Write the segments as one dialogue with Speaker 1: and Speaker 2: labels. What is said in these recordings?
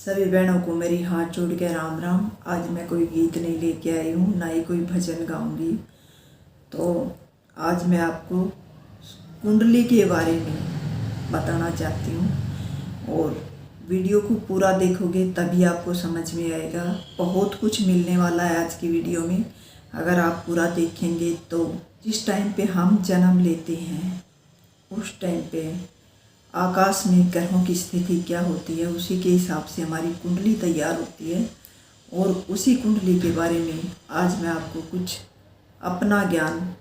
Speaker 1: सभी बहनों को मेरी हाथ जोड़ के राम राम। आज मैं कोई गीत नहीं लेके आई हूँ, ना ही कोई भजन गाऊंगी। तो आज मैं आपको कुंडली के बारे में बताना चाहती हूँ और वीडियो को पूरा देखोगे तभी आपको समझ में आएगा। बहुत कुछ मिलने वाला है आज की वीडियो में, अगर आप पूरा देखेंगे तो। जिस टाइम पे हम जन्म लेते हैं उस टाइम पे आकाश में ग्रहों की स्थिति क्या होती है, उसी के हिसाब से हमारी कुंडली तैयार होती है। और उसी कुंडली के बारे में आज मैं आपको कुछ अपना ज्ञान,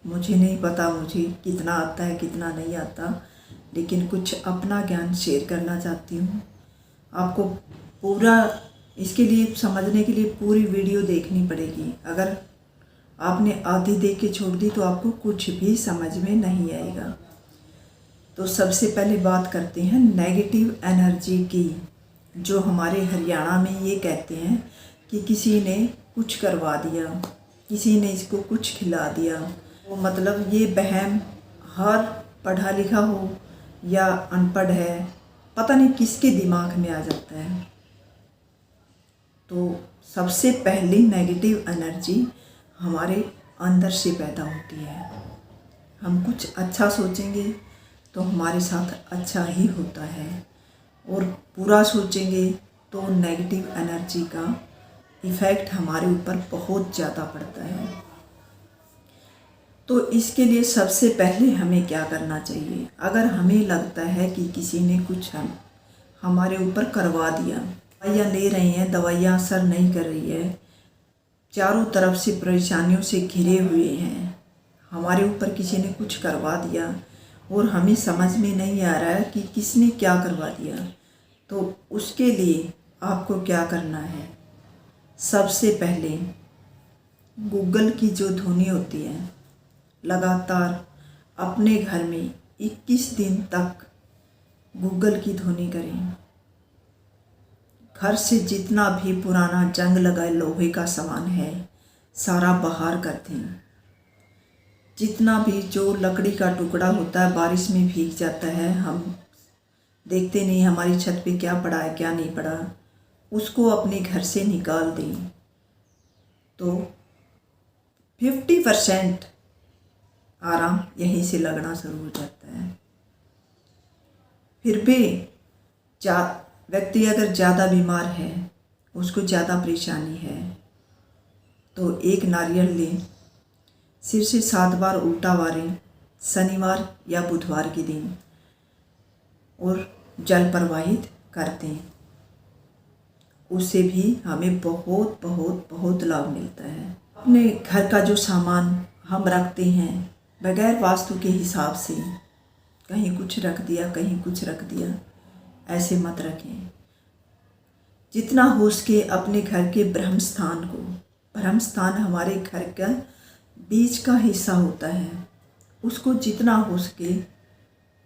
Speaker 1: मुझे नहीं पता मुझे कितना आता है कितना नहीं आता, लेकिन कुछ अपना ज्ञान शेयर करना चाहती हूँ। आपको पूरा इसके लिए समझने के लिए पूरी वीडियो देखनी पड़ेगी। अगर आपने आधी देख के छोड़ दी तो आपको कुछ भी समझ में नहीं आएगा। तो सबसे पहले बात करते हैं नेगेटिव एनर्जी की। जो हमारे हरियाणा में ये कहते हैं कि किसी ने कुछ करवा दिया, किसी ने इसको कुछ खिला दिया। वो मतलब ये वहम हर पढ़ा लिखा हो या अनपढ़ है, पता नहीं किसके दिमाग में आ जाता है। तो सबसे पहली नेगेटिव एनर्जी हमारे अंदर से पैदा होती है। हम कुछ अच्छा सोचेंगे तो हमारे साथ अच्छा ही होता है, और बुरा सोचेंगे तो नेगेटिव एनर्जी का इफ़ेक्ट हमारे ऊपर बहुत ज़्यादा पड़ता है। तो इसके लिए सबसे पहले हमें क्या करना चाहिए? अगर हमें लगता है कि किसी ने कुछ हमारे ऊपर करवा दिया, दवाइयाँ ले रहे हैं, दवाइयाँ असर नहीं कर रही है, चारों तरफ से परेशानियों से घिरे हुए हैं, हमारे ऊपर किसी ने कुछ करवा दिया और हमें समझ में नहीं आ रहा है कि किसने क्या करवा दिया, तो उसके लिए आपको क्या करना है? सबसे पहले गूगल की जो ध्वनि होती है, लगातार अपने घर में 21 दिन तक गूगल की ध्वनि करें। घर से जितना भी पुराना जंग लगा लोहे का सामान है सारा बाहर कर दें। जितना भी जो लकड़ी का टुकड़ा होता है बारिश में भीग जाता है, हम देखते नहीं हमारी छत पे क्या पड़ा है क्या नहीं पड़ा, उसको अपने घर से निकाल दें तो 50% आराम यहीं से लगना शुरू हो जाता है। फिर भी व्यक्ति अगर ज़्यादा बीमार है, उसको ज़्यादा परेशानी है, तो एक नारियल लें, सिर से 7 बार उल्टा वारें, शनिवार या बुधवार के दिन, और जल प्रवाहित करते हैं। उससे भी हमें बहुत बहुत बहुत लाभ मिलता है। अपने घर का जो सामान हम रखते हैं बगैर वास्तु के हिसाब से, कहीं कुछ रख दिया कहीं कुछ रख दिया, ऐसे मत रखें। जितना हो सके अपने घर के ब्रह्म स्थान को, ब्रह्म स्थान हमारे घर का बीच का हिस्सा होता है, उसको जितना हो सके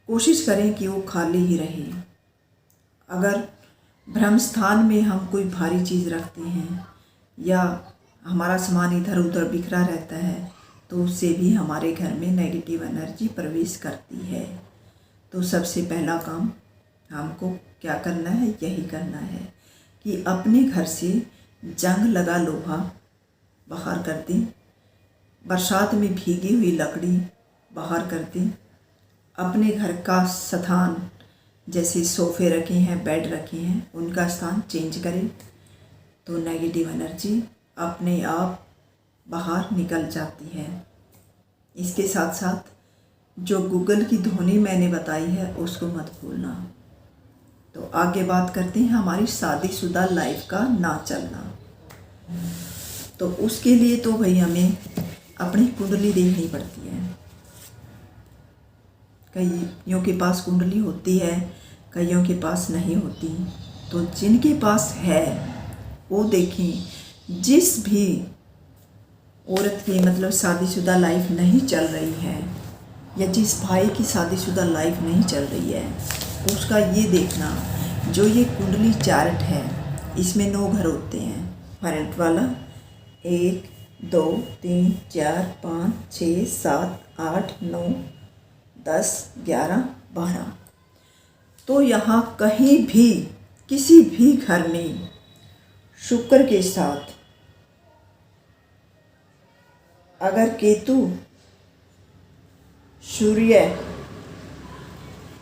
Speaker 1: कोशिश करें कि वो खाली ही रहे। अगर ब्रह्म स्थान में हम कोई भारी चीज़ रखते हैं या हमारा सामान इधर उधर बिखरा रहता है तो उससे भी हमारे घर में नेगेटिव एनर्जी प्रवेश करती है। तो सबसे पहला काम हमको क्या करना है? यही करना है कि अपने घर से जंग लगा लोहा बाहर कर दें, बरसात में भीगी हुई लकड़ी बाहर कर दें। अपने घर का स्थान, जैसे सोफ़े रखे हैं, बेड रखे हैं, उनका स्थान चेंज करें तो नेगेटिव एनर्जी अपने आप बाहर निकल जाती है। इसके साथ साथ जो गूगल की ध्वनि मैंने बताई है उसको मत भूलना। तो आगे बात करते हैं हमारी शादीशुदा लाइफ का ना चलना। तो उसके लिए तो भाई हमें अपनी कुंडली देखनी पड़ती है। कईयों के पास कुंडली होती है, कईयों के पास नहीं होती। तो जिनके पास है वो देखें। जिस भी औरत की मतलब शादीशुदा लाइफ नहीं चल रही है, या जिस भाई की शादीशुदा लाइफ नहीं चल रही है, उसका ये देखना, जो ये कुंडली चार्ट है इसमें 9 घर होते हैं। फ्रंट वाला 1 2 3 4 5 6 7 8 9 10 11 12। तो यहाँ कहीं भी किसी भी घर में शुक्र के साथ अगर केतु, सूर्य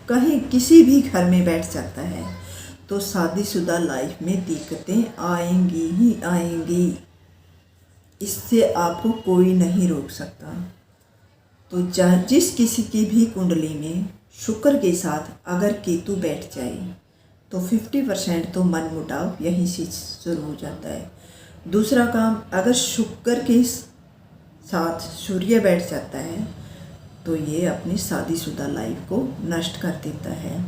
Speaker 1: कहीं किसी भी घर में बैठ जाता है तो शादीशुदा लाइफ में दिक्कतें आएंगी ही आएंगी। इससे आपको कोई नहीं रोक सकता। तो जिस किसी की भी कुंडली में शुक्र के साथ अगर केतु बैठ जाए तो 50% तो मन मुटाव यहीं से शुरू हो जाता है। दूसरा काम, अगर शुक्र के साथ सूर्य बैठ जाता है तो ये अपनी शादीशुदा लाइफ को नष्ट कर देता है।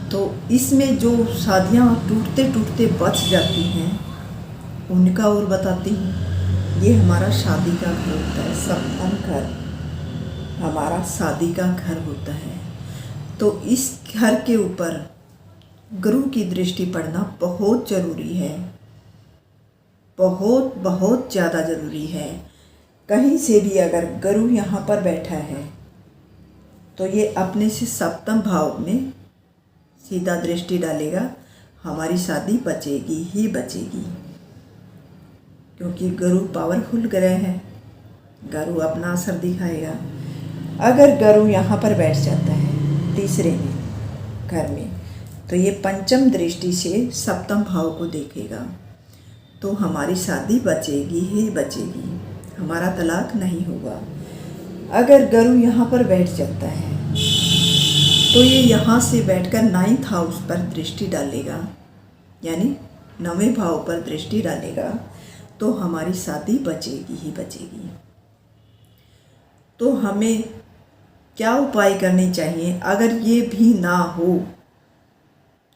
Speaker 1: तो इसमें जो शादियाँ टूटते टूटते बच जाती हैं उनका और बताती हूँ। ये हमारा शादी का घर होता है, सप्तम घर हमारा शादी का घर होता है। तो इस घर के ऊपर गुरु की दृष्टि पड़ना बहुत ज़रूरी है, बहुत बहुत ज़्यादा ज़रूरी है। कहीं से भी अगर गुरु यहाँ पर बैठा है तो ये अपने से सप्तम भाव में सीधा दृष्टि डालेगा, हमारी शादी बचेगी ही बचेगी। क्योंकि गुरु पावरफुल ग्रह है, गुरु अपना असर दिखाएगा। अगर गुरु यहाँ पर बैठ जाता है तीसरे में घर में तो ये पंचम दृष्टि से सप्तम भाव को देखेगा, तो हमारी शादी बचेगी ही बचेगी, हमारा तलाक नहीं होगा। अगर गुरु यहाँ पर बैठ जाता है तो ये यहाँ से बैठकर 9th हाउस पर दृष्टि डालेगा, यानी 9वें भाव पर दृष्टि डालेगा, तो हमारी शादी बचेगी ही बचेगी। तो हमें क्या उपाय करने चाहिए? अगर ये भी ना हो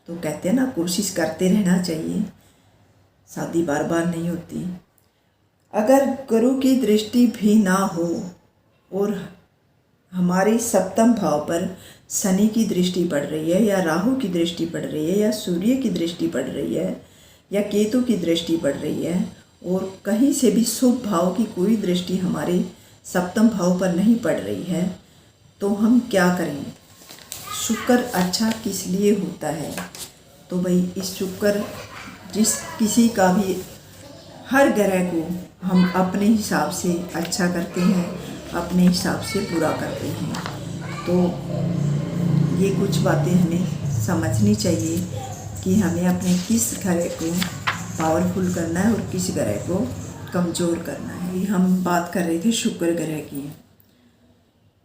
Speaker 1: तो कहते हैं ना, कोशिश करते रहना चाहिए, शादी बार बार नहीं होती। अगर गुरु की दृष्टि भी ना हो और हमारे सप्तम भाव पर शनि की दृष्टि पड़ रही है या राहु की दृष्टि पड़ रही है या सूर्य की दृष्टि पड़ रही है या केतु की दृष्टि पड़ रही है और कहीं से भी शुभ भाव की कोई दृष्टि हमारे सप्तम भाव पर नहीं पड़ रही है, तो हम क्या करें? शुक्र अच्छा किस लिए होता है? तो भाई इस शुक्र जिस किसी का भी हर ग्रह को हम अपने हिसाब से अच्छा करते हैं, अपने हिसाब से बुरा करते हैं। तो ये कुछ बातें हमें समझनी चाहिए कि हमें अपने किस ग्रह को पावरफुल करना है और किस ग्रह को कमज़ोर करना है। हम बात कर रहे थे शुक्र ग्रह की।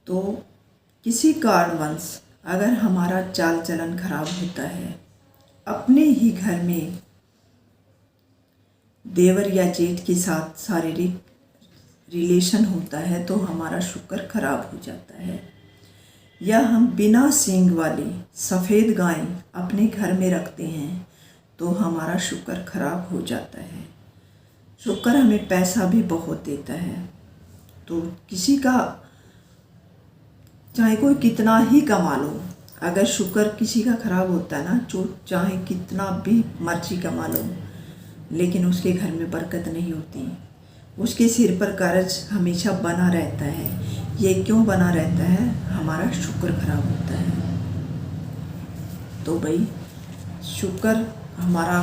Speaker 1: तो किसी कारणवश अगर हमारा चाल चलन खराब होता है, अपने ही घर में देवर या जेठ के साथ शारीरिक रिलेशन होता है तो हमारा शुक्र खराब हो जाता है। या हम बिना सींग वाली सफ़ेद गाय अपने घर में रखते हैं तो हमारा शुक्र खराब हो जाता है। शुक्र हमें पैसा भी बहुत देता है। तो किसी का चाहे कोई कितना ही कमा लो, अगर शुक्र किसी का खराब होता है ना, जो चाहे कितना भी मर्जी कमा लो, लेकिन उसके घर में बरकत नहीं होती, उसके सिर पर कर्ज हमेशा बना रहता है। ये क्यों बना रहता है? हमारा शुक्र खराब होता है। तो भाई शुक्र हमारा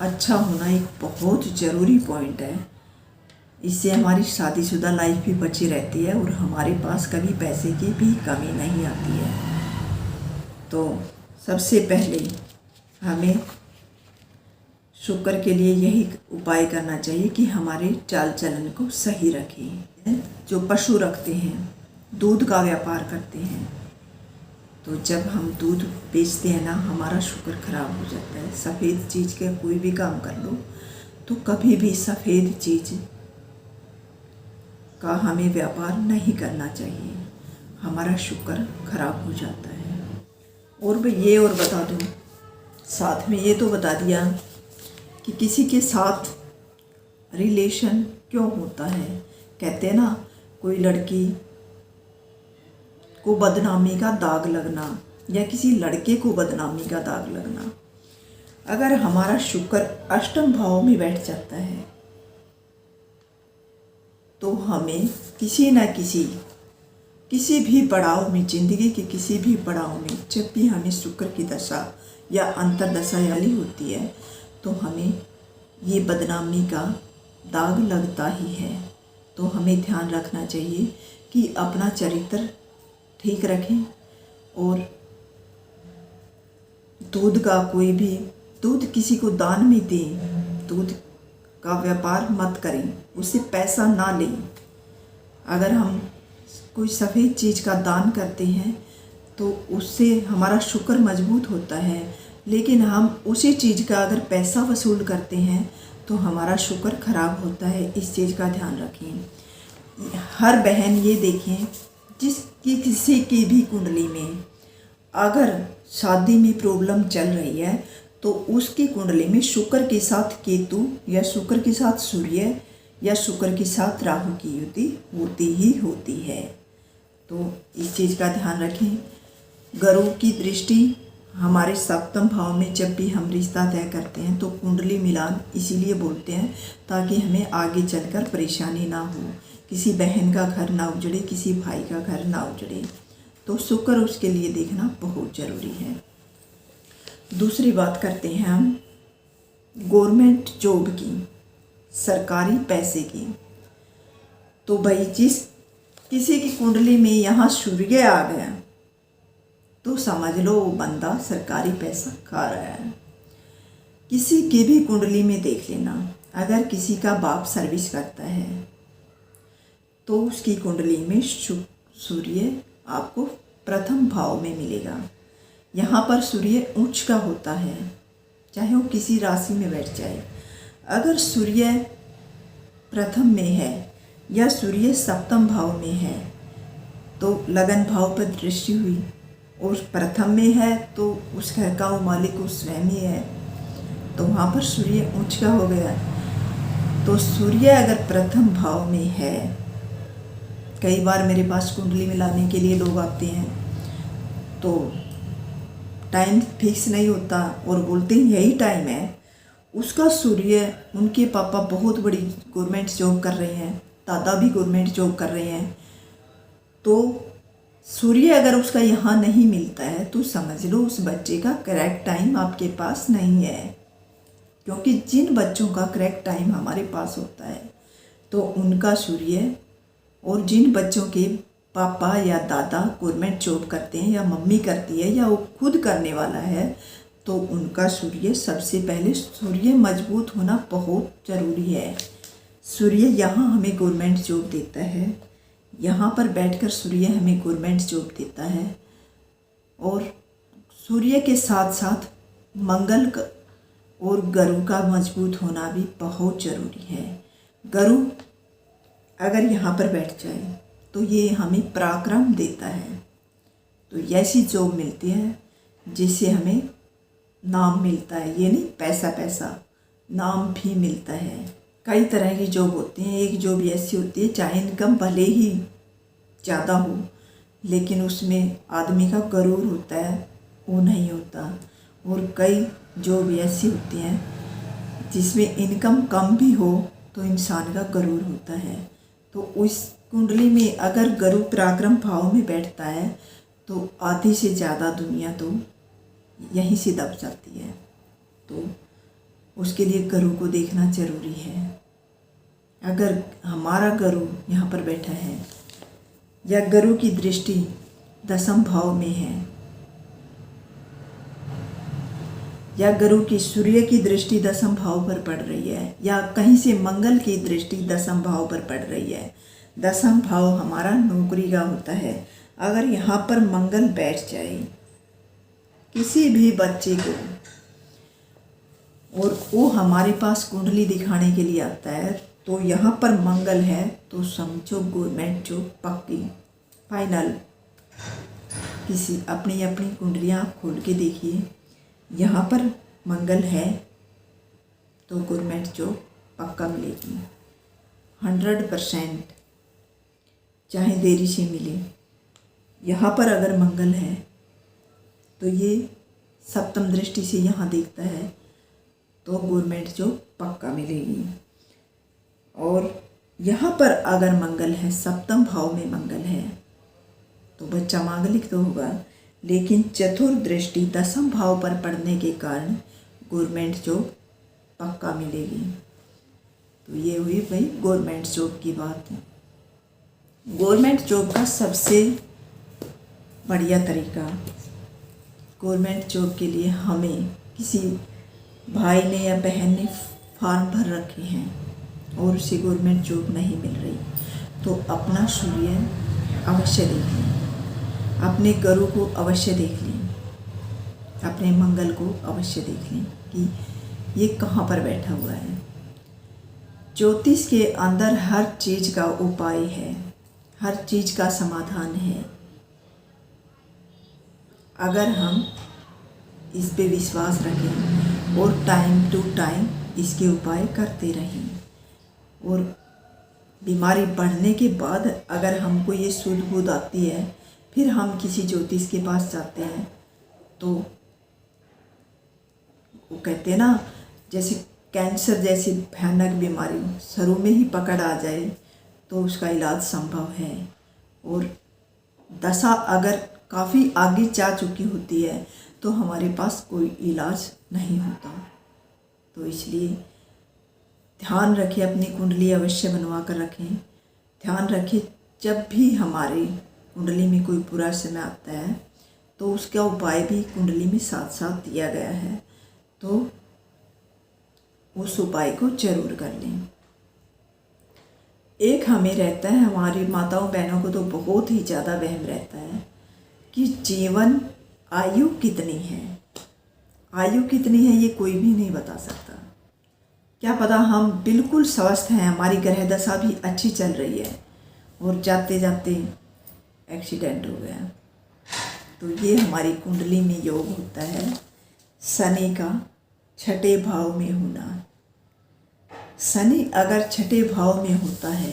Speaker 1: अच्छा होना एक बहुत ज़रूरी पॉइंट है। इससे हमारी शादीशुदा लाइफ भी बची रहती है और हमारे पास कभी पैसे की भी कमी नहीं आती है। तो सबसे पहले हमें शुक्र के लिए यही उपाय करना चाहिए कि हमारे चाल चलन को सही रखें। जो पशु रखते हैं, दूध का व्यापार करते हैं, तो जब हम दूध बेचते हैं ना, हमारा शुक्र खराब हो जाता है। सफ़ेद चीज़ का कोई भी काम कर लो तो कभी भी सफ़ेद चीज़ का हमें व्यापार नहीं करना चाहिए, हमारा शुक्र खराब हो जाता है। और मैं ये और बता दूँ, साथ में ये तो बता दिया कि किसी के साथ रिलेशन क्यों होता है। कहते हैं ना, कोई लड़की को बदनामी का दाग लगना या किसी लड़के को बदनामी का दाग लगना, अगर हमारा शुक्र अष्टम भाव में बैठ जाता है तो हमें किसी न किसी किसी भी पड़ाव में, जिंदगी के किसी भी पड़ाव में जब भी हमें शुक्र की दशा या अंतर्दशा वाली होती है तो हमें ये बदनामी का दाग लगता ही है। तो हमें ध्यान रखना चाहिए कि अपना चरित्र ठीक रखें और दूध किसी को दान में दें, दूध का व्यापार मत करें, उससे पैसा ना लें। अगर हम कोई सफ़ेद चीज़ का दान करते हैं तो उससे हमारा शुक्र मजबूत होता है, लेकिन हम उसी चीज़ का अगर पैसा वसूल करते हैं तो हमारा शुक्र खराब होता है। इस चीज़ का ध्यान रखें। हर बहन ये देखें, किसी की भी कुंडली में अगर शादी में प्रॉब्लम चल रही है तो उसकी कुंडली में शुक्र के साथ केतु या शुक्र के साथ सूर्य या शुक्र के साथ राहु की युति होती ही होती है। तो इस चीज़ का ध्यान रखें। गुरु की दृष्टि हमारे सप्तम भाव में जब भी हम रिश्ता तय करते हैं तो कुंडली मिलान इसीलिए बोलते हैं ताकि हमें आगे चलकर परेशानी ना हो, किसी बहन का घर ना उजड़े, किसी भाई का घर ना उजड़े। तो शुक्र उसके लिए देखना बहुत ज़रूरी है। दूसरी बात करते हैं हम गवर्नमेंट जॉब की, सरकारी पैसे की। तो भाई किसी की कुंडली में यहाँ सूर्य आ गया तो समझ लो वो बंदा सरकारी पैसा खा रहा है। किसी की भी कुंडली में देख लेना, अगर किसी का बाप सर्विस करता है तो उसकी कुंडली में सूर्य आपको प्रथम भाव में मिलेगा। यहाँ पर सूर्य उच्च का होता है, चाहे वो किसी राशि में बैठ जाए। अगर सूर्य प्रथम में है या सूर्य सप्तम भाव में है तो लगन भाव पर दृष्टि हुई, और प्रथम में है तो उस घर का वो मालिक उस स्वयं ही है, तो वहाँ पर सूर्य उच्च का हो गया। तो सूर्य अगर प्रथम भाव में है, कई बार मेरे पास कुंडली मिलाने के लिए लोग आते हैं तो टाइम फिक्स नहीं होता और बोलते हैं यही टाइम है। उसका सूर्य, उनके पापा बहुत बड़ी गवर्नमेंट जॉब कर रहे हैं, दादा भी गवर्नमेंट जॉब कर रहे हैं, तो सूर्य अगर उसका यहाँ नहीं मिलता है तो समझ लो उस बच्चे का करेक्ट टाइम आपके पास नहीं है। क्योंकि जिन बच्चों का करेक्ट टाइम हमारे पास होता है तो उनका सूर्य, और जिन बच्चों के पापा या दादा गवर्नमेंट जॉब करते हैं या मम्मी करती है या वो खुद करने वाला है, तो उनका सूर्य सबसे पहले सूर्य मजबूत होना बहुत ज़रूरी है। सूर्य यहाँ हमें गवर्नमेंट जॉब देता है, यहाँ पर बैठकर सूर्य हमें गवर्नमेंट जॉब देता है। और सूर्य के साथ साथ मंगल का और गुरु का मजबूत होना भी बहुत ज़रूरी है। गुरु अगर यहाँ पर बैठ जाए तो ये हमें पराक्रम देता है, तो ऐसी जॉब मिलती है जिससे हमें नाम मिलता है। ये नहीं पैसा, नाम भी मिलता है। कई तरह की जॉब होती हैं। एक जॉब ऐसी होती है चाहे इनकम भले ही ज़्यादा हो लेकिन उसमें आदमी का गरूर होता है, वो नहीं होता। और कई जॉब ऐसी होती हैं जिसमें इनकम कम भी हो तो इंसान का गरूर होता है। तो उस कुंडली में अगर गुरु पराक्रम भाव में बैठता है तो आधी से ज़्यादा दुनिया तो यहीं से दब जाती है। तो उसके लिए गुरु को देखना ज़रूरी है। अगर हमारा गुरु यहाँ पर बैठा है या गुरु की दृष्टि दसम भाव में है या गुरु की सूर्य की दृष्टि दसम भाव पर पड़ रही है या कहीं से मंगल की दृष्टि दसम भाव पर पड़ रही है। दसम भाव हमारा नौकरी का होता है। अगर यहाँ पर मंगल बैठ जाए किसी भी बच्चे को और वो हमारे पास कुंडली दिखाने के लिए आता है तो यहाँ पर मंगल है तो समझो गवर्नमेंट जॉब पक्की फाइनल। किसी अपनी अपनी कुंडलियाँ खोल के देखिए, यहाँ पर मंगल है तो गवर्नमेंट जॉब पक्का मिलेगी 100%, चाहे देरी से मिले। यहाँ पर अगर मंगल है तो ये सप्तम दृष्टि से यहाँ देखता है तो गवर्नमेंट जॉब पक्का मिलेगी। और यहाँ पर अगर मंगल है, सप्तम भाव में मंगल है तो बच्चा मांगलिक तो होगा, लेकिन चतुर्दृष्टि 10वें भाव पर पड़ने के कारण गवर्नमेंट जॉब पक्का मिलेगी। तो ये हुई भाई गवर्नमेंट जॉब की बात। गवर्नमेंट जॉब का सबसे बढ़िया तरीका, गवर्नमेंट जॉब के लिए हमें किसी भाई ने या बहन ने फॉर्म भर रखे हैं और उसे गवर्नमेंट जॉब नहीं मिल रही, तो अपना सूर्य अवश्य देख लें, अपने गुरु को अवश्य देख लें, अपने मंगल को अवश्य देख लें कि ये कहाँ पर बैठा हुआ है। ज्योतिष के अंदर हर चीज़ का उपाय है, हर चीज़ का समाधान है। अगर हम इस पे विश्वास रखें और टाइम टू टाइम इसके उपाय करते रहें, और बीमारी बढ़ने के बाद अगर हमको ये सुध बुध आती है, फिर हम किसी ज्योतिष के पास जाते हैं, तो वो कहते हैं ना, जैसे कैंसर जैसी भयानक बीमारी शुरू में ही पकड़ आ जाए तो उसका इलाज संभव है, और दशा अगर काफ़ी आगे जा चुकी होती है तो हमारे पास कोई इलाज नहीं होता। तो इसलिए ध्यान रखें, अपनी कुंडली अवश्य बनवा कर रखें। ध्यान रखें, जब भी हमारे कुंडली में कोई बुरा समय आता है तो उसका उपाय भी कुंडली में साथ साथ दिया गया है, तो उस उपाय को जरूर कर लें। एक हमें रहता है, हमारी माताओं बहनों को तो बहुत ही ज़्यादा वहम रहता है कि जीवन आयु कितनी है, आयु कितनी है ये कोई भी नहीं बता सकता। क्या पता हम बिल्कुल स्वस्थ हैं, हमारी ग्रह दशा भी अच्छी चल रही है और जाते जाते एक्सीडेंट हो गया। तो ये हमारी कुंडली में योग होता है शनि का 6ठे भाव में होना। शनि अगर 6ठे भाव में होता है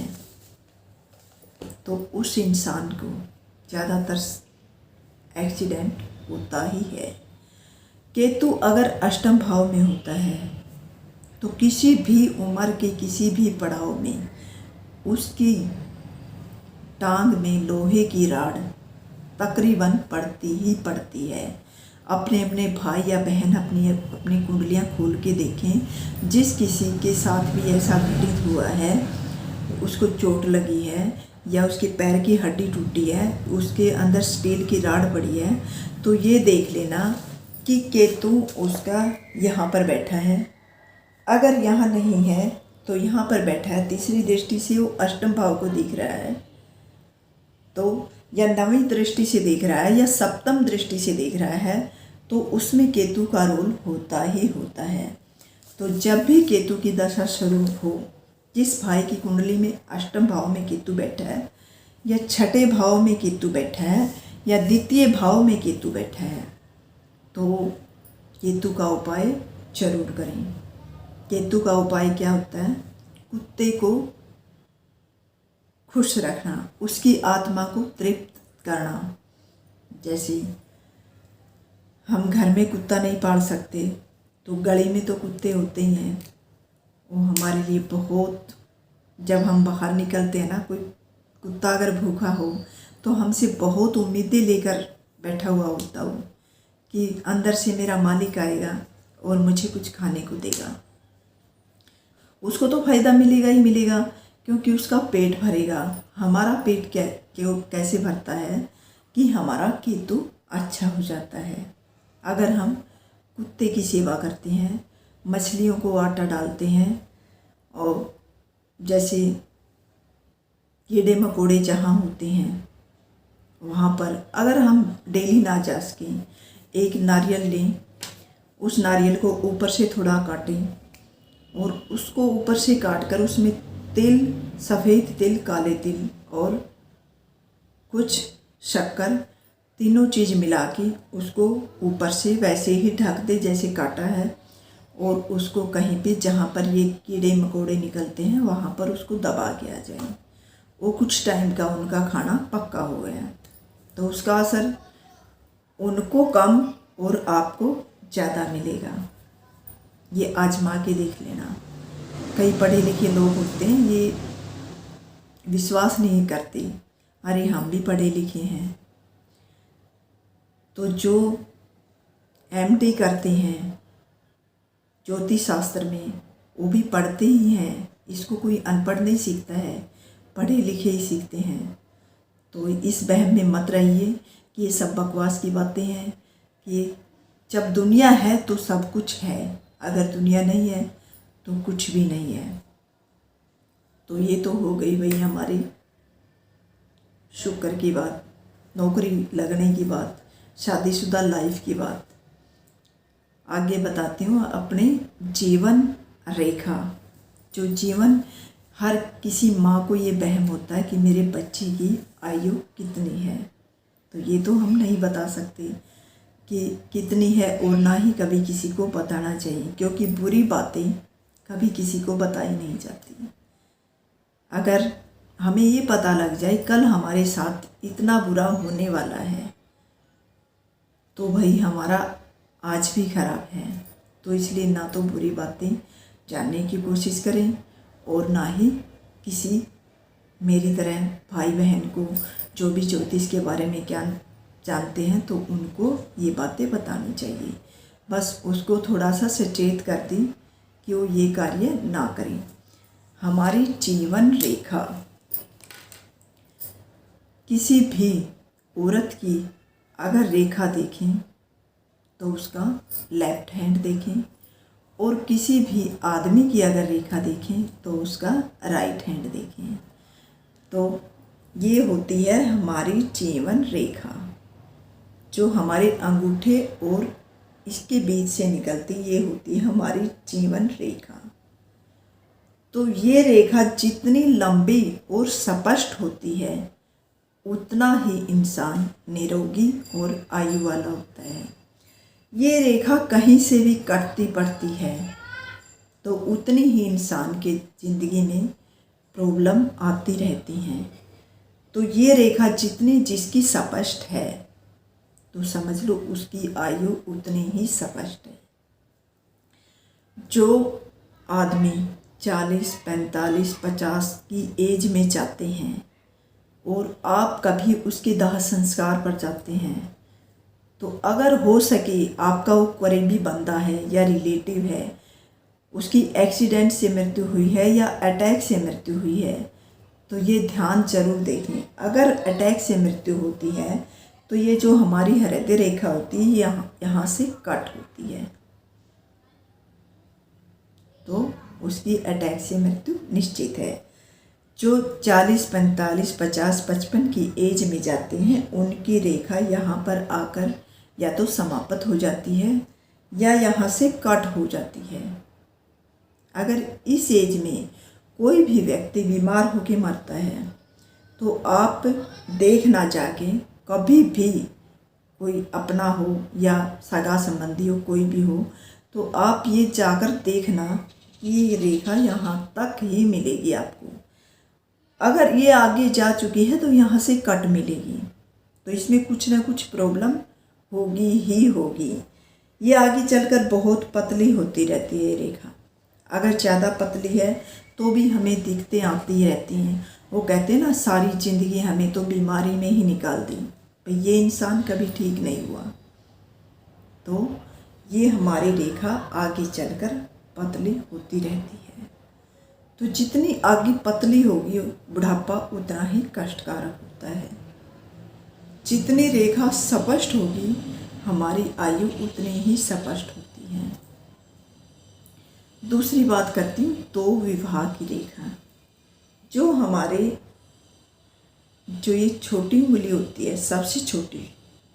Speaker 1: तो उस इंसान को ज़्यादातर एक्सीडेंट होता ही है। केतु अगर 8वें भाव में होता है तो किसी भी उम्र के किसी भी पड़ाव में उसकी टांग में लोहे की राड तकरीबन पड़ती ही पड़ती है। अपने अपने भाई या बहन अपनी अपनी कुंडलियाँ खोल के देखें, जिस किसी के साथ भी ऐसा घटित हुआ है, उसको चोट लगी है या उसके पैर की हड्डी टूटी है, उसके अंदर स्टील की राड पड़ी है, तो ये देख लेना कि केतु उसका यहाँ पर बैठा है। अगर यहाँ नहीं है तो यहाँ पर बैठा है, तीसरी दृष्टि से वो 8वें भाव को दिख रहा है, तो या 9वीं दृष्टि से देख रहा है या 7वीं दृष्टि से देख रहा है, तो उसमें केतु का रोल होता ही होता है। तो जब भी केतु की दशा शुरू हो, जिस भाई की कुंडली में 8वें भाव में केतु बैठा है या 6ठे भाव में केतु बैठा है या द्वितीय भाव में केतु बैठा है, तो केतु का उपाय जरूर करें। केतु का उपाय क्या होता है? कुत्ते को खुश रखना, उसकी आत्मा को तृप्त करना। जैसे हम घर में कुत्ता नहीं पाल सकते, तो गली में तो कुत्ते होते ही हैं, वो हमारे लिए बहुत, जब हम बाहर निकलते हैं ना, कोई कुत्ता अगर भूखा हो तो हमसे बहुत उम्मीदें लेकर बैठा हुआ होता हो कि अंदर से मेरा मालिक आएगा और मुझे कुछ खाने को देगा। उसको तो फ़ायदा मिलेगा ही मिलेगा, क्योंकि उसका पेट भरेगा। हमारा पेट कैसे भरता है कि हमारा केतु अच्छा हो जाता है। अगर हम कुत्ते की सेवा करते हैं, मछलियों को आटा डालते हैं, और जैसे कीड़े मकोड़े जहाँ होते हैं वहाँ पर अगर हम डेली ना जा सकें, एक नारियल लें, उस नारियल को ऊपर से थोड़ा काटें और उसको ऊपर से काट कर उसमें तिल, सफ़ेद तिल, काले तिल और कुछ शक्कर, तीनों चीज़ मिला के उसको ऊपर से वैसे ही ढक दे जैसे काटा है, और उसको कहीं पे जहाँ पर ये कीड़े मकोड़े निकलते हैं वहाँ पर उसको दबा के आ जाए। वो कुछ टाइम का उनका खाना पक्का हो गया, तो उसका असर उनको कम और आपको ज़्यादा मिलेगा। ये आजमा के देख लेना। कई पढ़े लिखे लोग होते हैं, ये विश्वास नहीं करते, अरे हम भी पढ़े लिखे हैं, तो जो MD करते हैं ज्योतिष शास्त्र में, वो भी पढ़ते ही हैं। इसको कोई अनपढ़ नहीं सीखता है, पढ़े लिखे ही सीखते हैं। तो इस वहम में मत रहिए कि ये सब बकवास की बातें हैं कि जब दुनिया है तो सब कुछ है, अगर दुनिया नहीं है तो कुछ भी नहीं है। तो ये तो हो गई भाई हमारी शुक्र की बात, नौकरी लगने की बात, शादीशुदा लाइफ की बात। आगे बताती हूँ अपने जीवन रेखा। जो जीवन, हर किसी माँ को ये वहम होता है कि मेरे बच्चे की आयु कितनी है, तो ये तो हम नहीं बता सकते कि कितनी है, और ना ही कभी किसी को बताना चाहिए, क्योंकि बुरी बातें कभी किसी को बताई नहीं जाती। अगर हमें ये पता लग जाए कल हमारे साथ इतना बुरा होने वाला है, तो भाई हमारा आज भी खराब है। तो इसलिए ना तो बुरी बातें जानने की कोशिश करें, और ना ही किसी मेरी तरह भाई बहन को जो भी ज्योतिष के बारे में ज्ञान जानते हैं तो उनको ये बातें बतानी चाहिए। बस उसको थोड़ा सा सचेत कर दी कि वो ये कार्य ना करें। हमारी जीवन रेखा, किसी भी औरत की अगर रेखा देखें तो उसका लेफ्ट हैंड देखें, और किसी भी आदमी की अगर रेखा देखें तो उसका राइट हैंड देखें। तो ये होती है हमारी जीवन रेखा, जो हमारे अंगूठे और इसके बीच से निकलती, ये होती है हमारी जीवन रेखा। तो ये रेखा जितनी लंबी और स्पष्ट होती है उतना ही इंसान निरोगी और आयु वाला होता है। ये रेखा कहीं से भी कटती पड़ती है तो उतनी ही इंसान के ज़िंदगी में प्रॉब्लम आती रहती हैं। तो ये रेखा जितनी जिसकी स्पष्ट है तो समझ लो उसकी आयु उतनी ही स्पष्ट है। जो आदमी 40, 45, 50 की एज में जाते हैं और आप कभी उसके दाह संस्कार पर जाते हैं, तो अगर हो सके आपका वो करीबी बंदा है या रिलेटिव है, उसकी एक्सीडेंट से मृत्यु हुई है या अटैक से मृत्यु हुई है, तो ये ध्यान जरूर देखें। अगर अटैक से मृत्यु होती है तो ये जो हमारी हृदय रेखा होती है यहाँ से कट होती है, तो उसकी अटैक से मृत्यु निश्चित है। जो 40, 45, 50, 55 की एज में जाते हैं उनकी रेखा यहाँ पर आकर या तो समाप्त हो जाती है या यहाँ से कट हो जाती है। अगर इस एज में कोई भी व्यक्ति बीमार होकर मरता है तो आप देखना जाके, कभी भी कोई अपना हो या सगा संबंधी हो, कोई भी हो, तो आप ये जाकर देखना कि ये रेखा यहाँ तक ही मिलेगी आपको। अगर ये आगे जा चुकी है तो यहाँ से कट मिलेगी, तो इसमें कुछ ना कुछ प्रॉब्लम होगी ही होगी। ये आगे चलकर बहुत पतली होती रहती है रेखा। अगर ज़्यादा पतली है तो भी हमें दिक्कतें आती रहती हैं। वो कहते हैं ना, सारी ज़िंदगी हमें तो बीमारी में ही निकाल दी, भाई ये इंसान कभी ठीक नहीं हुआ। तो ये हमारी रेखा आगे चलकर पतली होती रहती है। तो जितनी आगे पतली होगी बुढ़ापा उतना ही कष्टकारक होता है। जितनी रेखा स्पष्ट होगी हमारी आयु उतनी ही स्पष्ट होती है। दूसरी बात करती हूँ तो विवाह की रेखा, जो हमारे जो ये छोटी उंगली होती है, सबसे छोटी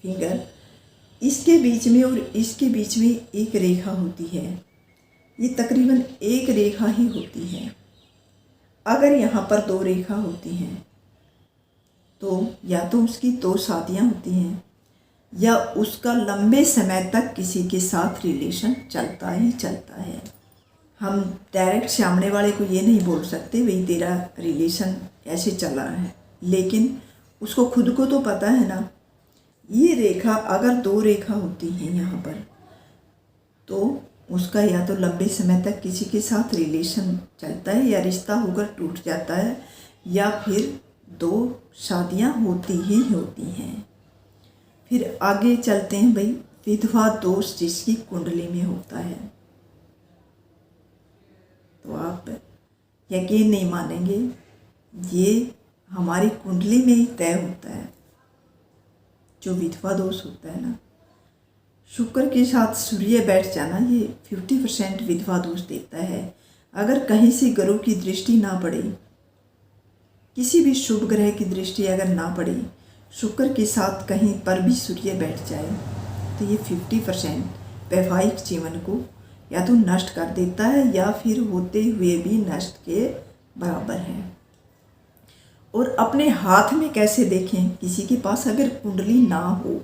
Speaker 1: फिंगर, इसके बीच में और इसके बीच में एक रेखा होती है। ये तकरीबन एक रेखा ही होती है। अगर यहाँ पर दो रेखा होती हैं तो या तो उसकी दो शादियाँ होती हैं या उसका लंबे समय तक किसी के साथ रिलेशन चलता ही चलता है। हम डायरेक्ट सामने वाले को ये नहीं बोल सकते भाई तेरा रिलेशन ऐसे चल रहा है, लेकिन उसको खुद को तो पता है ना। ये रेखा अगर दो रेखा होती हैं यहाँ पर, तो उसका या तो लंबे समय तक किसी के साथ रिलेशन चलता है या रिश्ता होकर टूट जाता है, या फिर दो शादियाँ होती ही होती हैं। फिर आगे चलते हैं भाई, विधवा दोष जिसकी कुंडली में होता है, तो आप यकीन नहीं मानेंगे, ये हमारी कुंडली में ही तय होता है। जो विधवा दोष होता है ना, शुक्र के साथ सूर्य बैठ जाना, ये 50% विधवा दोष देता है। अगर कहीं से गुरु की दृष्टि ना पड़े, किसी भी शुभ ग्रह की दृष्टि अगर ना पड़े, शुक्र के साथ कहीं पर भी सूर्य बैठ जाए, तो ये 50% वैवाहिक जीवन को या तो नष्ट कर देता है या फिर होते हुए भी नष्ट के बराबर है। और अपने हाथ में कैसे देखें, किसी के पास अगर कुंडली ना हो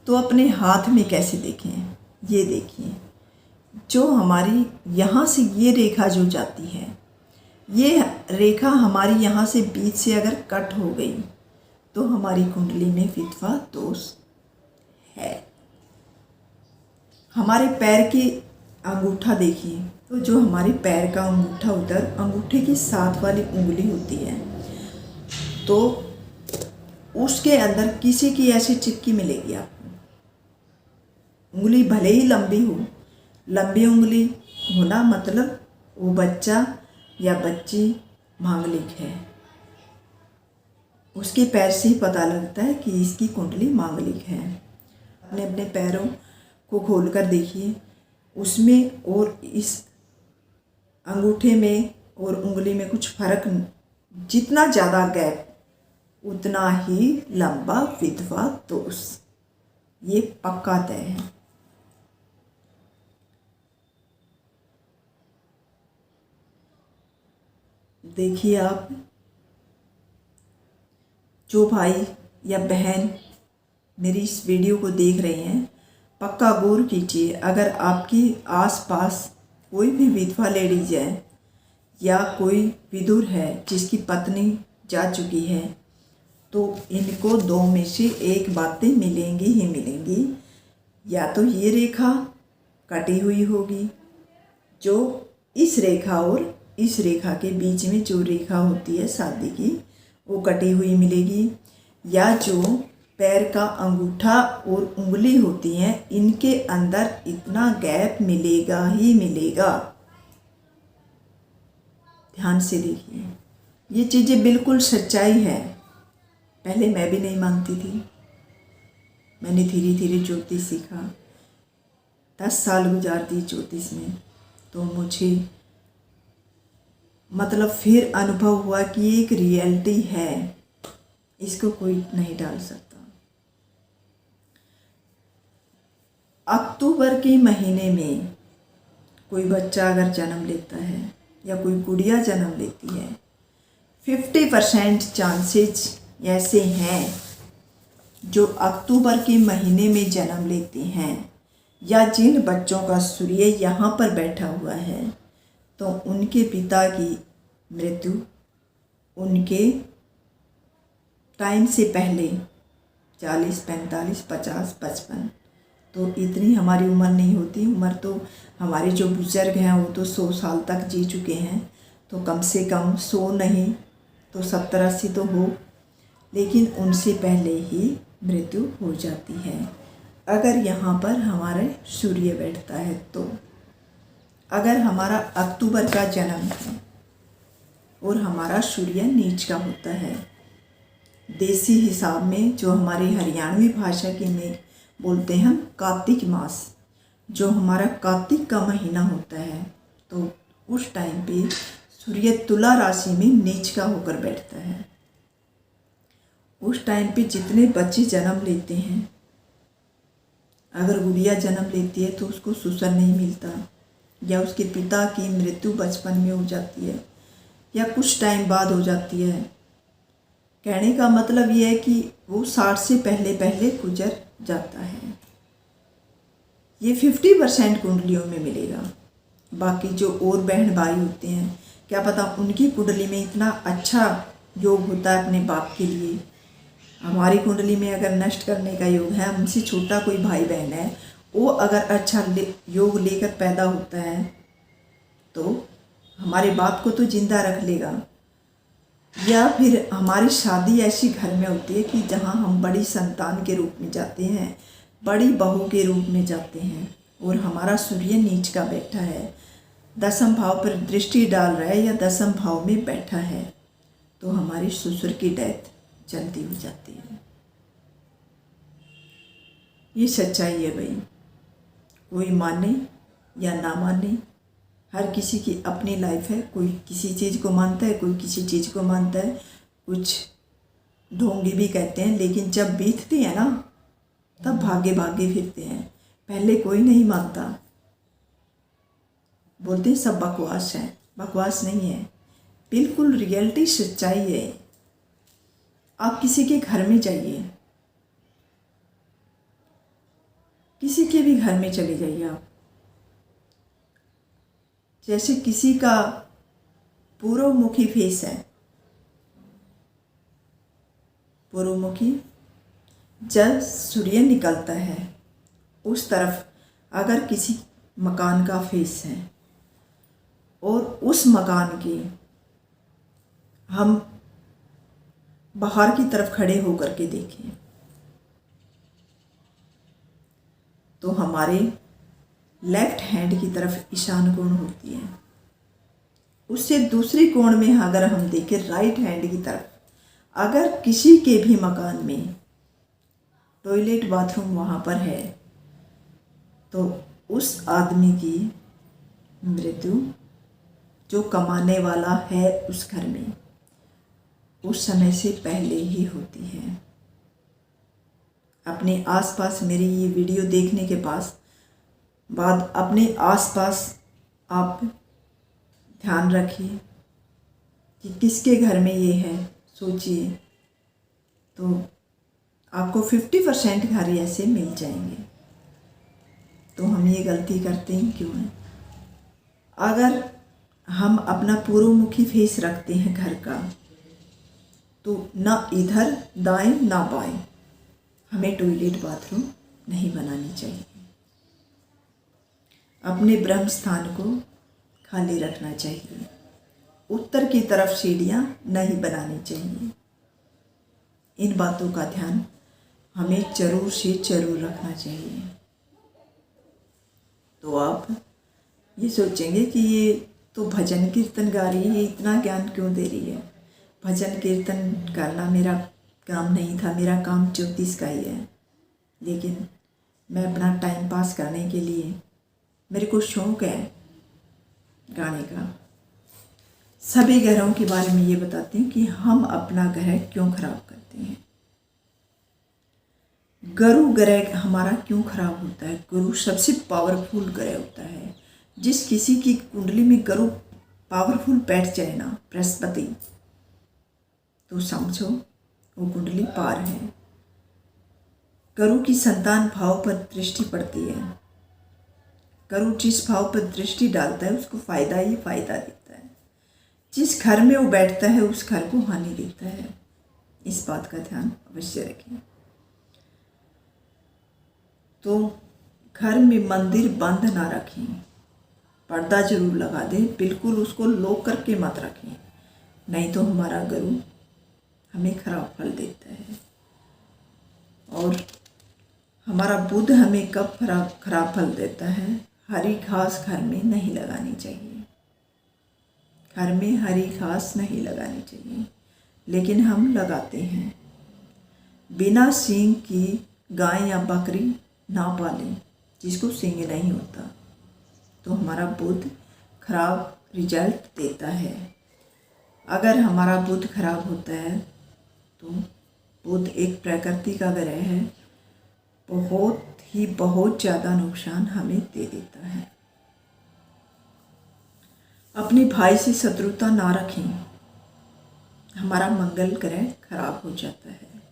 Speaker 1: तो अपने हाथ में कैसे देखें, ये देखिए, जो हमारी यहाँ से ये रेखा जो जाती है, ये रेखा हमारी यहाँ से बीच से अगर कट हो गई तो हमारी कुंडली में विधवा दोष है। हमारे पैर की अंगूठा देखिए, तो जो हमारे पैर का अंगूठा होता है, अंगूठे की साथ वाली उंगली होती है, तो उसके अंदर किसी की ऐसी चिपकी मिलेगी आपको। उंगली भले ही लंबी हो, लंबी उंगली होना मतलब वो बच्चा या बच्ची मांगलिक है। उसके पैर से ही पता लगता है कि इसकी कुंडली मांगलिक है। अपने अपने पैरों को खोलकर देखिए, उसमें और इस अंगूठे में और उंगली में कुछ फर्क, जितना ज़्यादा गैप उतना ही लंबा विधवा दोष, ये पक्का तय है। देखिए आप, जो भाई या बहन मेरी इस वीडियो को देख रहे हैं, पक्का गौर कीजिए, अगर आपके आसपास कोई भी विधवा लेडीज है या कोई विधुर है जिसकी पत्नी जा चुकी है, तो इनको दो में से एक बातें मिलेंगी ही मिलेंगी। या तो ये रेखा कटी हुई होगी, जो इस रेखा और इस रेखा के बीच में जो रेखा होती है शादी की, वो कटी हुई मिलेगी, या जो पैर का अंगूठा और उंगली होती हैं, इनके अंदर इतना गैप मिलेगा ही मिलेगा। ध्यान से देखिए, ये चीज़ें बिल्कुल सच्चाई है। पहले मैं भी नहीं मानती थी, मैंने धीरे धीरे ज्योतिष सीखा, 10 साल गुजार दी ज्योतिष में, तो मुझे मतलब फिर अनुभव हुआ कि एक रियलिटी है, इसको कोई नहीं डाल सकता। अक्टूबर के महीने में कोई बच्चा अगर जन्म लेता है या कोई गुड़िया जन्म लेती है, 50% चांसेस ऐसे हैं जो अक्टूबर के महीने में जन्म लेते हैं, या जिन बच्चों का सूर्य यहाँ पर बैठा हुआ है, तो उनके पिता की मृत्यु उनके टाइम से पहले 40, 45, 50, 55, तो इतनी हमारी उम्र नहीं होती। उम्र तो हमारे जो बुजुर्ग हैं वो तो 100 साल तक जी चुके हैं, तो कम से कम 100 नहीं तो 70-80 तो हो, लेकिन उनसे पहले ही मृत्यु हो जाती है अगर यहाँ पर हमारे सूर्य बैठता है। तो अगर हमारा अक्टूबर का जन्म है और हमारा सूर्य नीच का होता है, देसी हिसाब में जो हमारी हरियाणवी भाषा के में बोलते हैं हम कार्तिक मास, जो हमारा कार्तिक का महीना होता है, तो उस टाइम पे सूर्य तुला राशि में नीच का होकर बैठता है। उस टाइम पे जितने बच्चे जन्म लेते हैं, अगर गुड़िया जन्म लेती है तो उसको सुसर नहीं मिलता, या उसके पिता की मृत्यु बचपन में हो जाती है या कुछ टाइम बाद हो जाती है। कहने का मतलब ये है कि वो 60 से पहले पहले गुजर जाता है। ये 50% कुंडलियों में मिलेगा। बाकी जो और बहन भाई होते हैं, क्या पता उनकी कुंडली में इतना अच्छा योग होता है अपने बाप के लिए। हमारी कुंडली में अगर नष्ट करने का योग है, हमसे छोटा कोई भाई बहन है, वो अगर अच्छा योग लेकर पैदा होता है तो हमारे बाप को तो जिंदा रख लेगा, या फिर हमारी शादी ऐसी घर में होती है कि जहाँ हम बड़ी संतान के रूप में जाते हैं, बड़ी बहू के रूप में जाते हैं, और हमारा सूर्य नीच का बैठा है, दसम भाव पर दृष्टि डाल रहा है या दसम भाव में बैठा है, तो हमारी ससुर की डेथ जल्दी हो जाती है। ये सच्चाई है भाई, कोई माने या ना माने, हर किसी की अपनी लाइफ है। कोई किसी चीज़ को मानता है, कोई किसी चीज़ को मानता है, कुछ ढोंगी भी कहते हैं, लेकिन जब बीतती है ना तब भागे भागे फिरते हैं। पहले कोई नहीं मानता, बोलते हैं सब बकवास है। बकवास नहीं है, बिल्कुल रियलिटी सच्चाई है। आप किसी के घर में जाइए, किसी के भी घर में चले जाइए आप, जैसे किसी का पूर्वमुखी फेस है, पूर्वमुखी जब सूर्य निकलता है उस तरफ अगर किसी मकान का फेस है और उस मकान के हम बाहर की तरफ खड़े होकर के देखें तो हमारे लेफ्ट हैंड की तरफ ईशान कोण होती है। उससे दूसरी कोण में अगर हम देखें राइट हैंड की तरफ, अगर किसी के भी मकान में टॉयलेट बाथरूम वहाँ पर है तो उस आदमी की मृत्यु, जो कमाने वाला है उस घर में, उस समय से पहले ही होती है। अपने आसपास मेरी ये वीडियो देखने के बाद अपने आसपास आप ध्यान रखिए कि किसके घर में ये है। सोचिए तो आपको 50% घर ऐसे मिल जाएंगे। तो हम ये गलती करते हैं क्यों है? अगर हम अपना पूर्वमुखी फेस रखते हैं घर का, तो ना इधर दाएं ना बाएं हमें टॉयलेट बाथरूम नहीं बनानी चाहिए। अपने ब्रह्म स्थान को खाली रखना चाहिए। उत्तर की तरफ सीढ़ियाँ नहीं बनानी चाहिए। इन बातों का ध्यान हमें जरूर से जरूर रखना चाहिए। तो आप ये सोचेंगे कि ये तो भजन कीर्तन गा रही है, इतना ज्ञान क्यों दे रही है? भजन कीर्तन करना मेरा काम नहीं था, मेरा काम ज्योतिष का ही है। लेकिन मैं अपना टाइम पास करने के लिए, मेरे को शौक़ है गाने का। सभी ग्रहों के बारे में ये बताते हैं कि हम अपना ग्रह क्यों खराब करते हैं। गुरु ग्रह हमारा क्यों खराब होता है? गुरु सबसे पावरफुल ग्रह होता है। जिस किसी की कुंडली में गुरु पावरफुल बैठ जाए ना, बृहस्पति, तो समझो वो कुंडली पार है। गुरु की संतान भाव पर दृष्टि पड़ती है। गुरु जिस भाव पर दृष्टि डालता है उसको फायदा ही फायदा देता है। जिस घर में वो बैठता है उस घर को हानि देता है। इस बात का ध्यान अवश्य रखें। तो घर में मंदिर बंद ना रखें, पर्दा जरूर लगा दें, बिल्कुल उसको लॉक करके मत रखें, नहीं तो हमारा गुरु हमें खराब फल देता है। और हमारा बुध हमें कब खराब फल देता है? हरी घास घर में नहीं लगानी चाहिए। घर में हरी घास नहीं लगानी चाहिए, लेकिन हम लगाते हैं। बिना सींग की गाय या बकरी ना पालें, जिसको सींग नहीं होता, तो हमारा बुध खराब रिजल्ट देता है। अगर हमारा बुध खराब होता है तो बुध एक प्रकृति का ग्रह है, बहुत ज़्यादा नुकसान हमें दे देता है। अपने भाई से शत्रुता ना रखें, हमारा मंगल ग्रह खराब हो जाता है।